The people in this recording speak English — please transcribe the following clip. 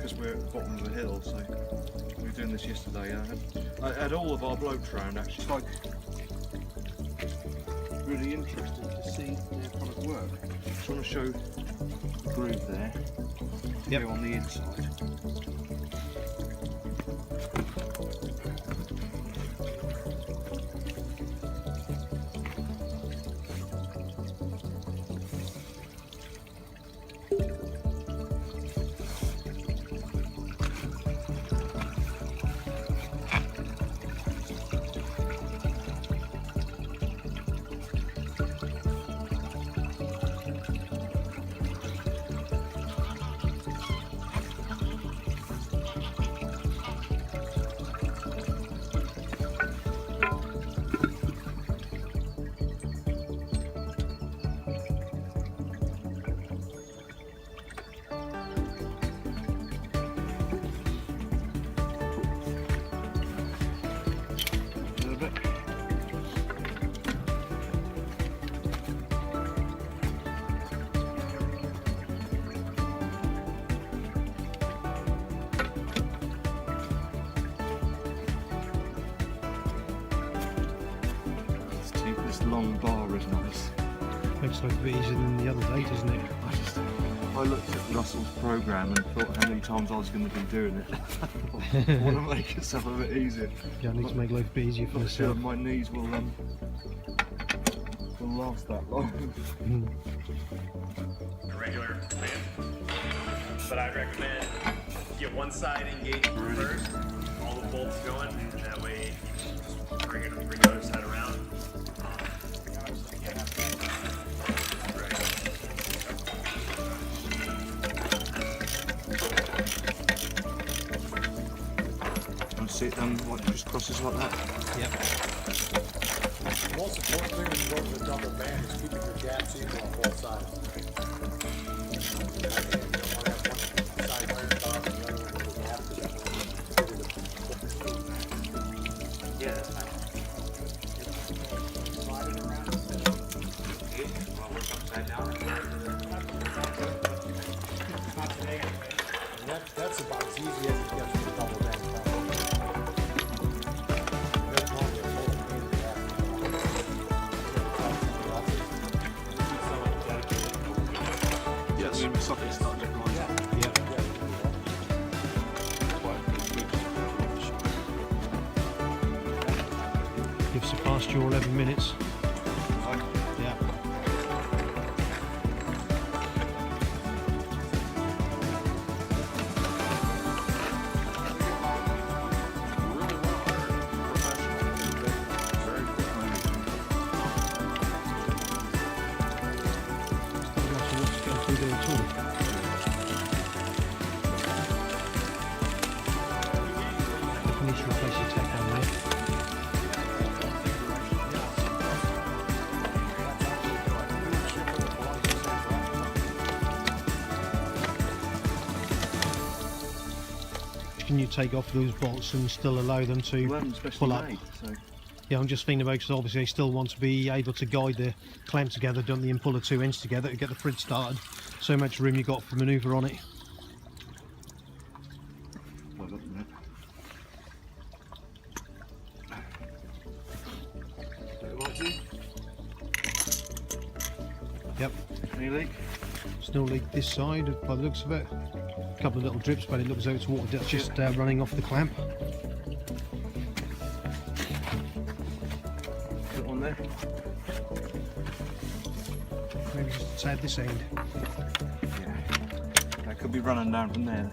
because we're at the bottom of a hill, so we were doing this yesterday. I had all of our blokes round actually. It's like really interesting to see their product work. Just want to show the groove there. Yep. Go on the inside. This long bar is nice. Makes life a bit easier than the other day, doesn't it? I looked at Russell's programme and thought how many times I was going to be doing it. I want to make yourself a bit easier. Yeah, I need to make life a bit easier for I'm not sure myself. my knees will last that long. A regular plan, but I'd recommend get one side engaged first, all the bolts going, and that way bring the other side around. See it done like just crosses like that. Yep. The most important thing when you go to the double band is keeping your gaps equal on both sides. Yeah, that's fine. Slide it around. Okay, well, we're upside down. That's about as easy as it gets with a double band. Sockets start to rise up. Yep. You've surpassed your 11 minutes. Yeah. Need to replace your tape on there. Can you take off those bolts and still allow them to pull up? Made, so. Yeah, I'm just thinking about, because obviously they still want to be able to guide the clamp together, don't they, and pull the 2 ends together to get the fridge started. So much room you got for manoeuvre on it. Yep. Any leak? There's no leak this side by the looks of it. A couple of little drips, but it looks as though it's water that's just running off the clamp. Put it on there. Maybe just a tad this end. Yeah. That could be running down from there.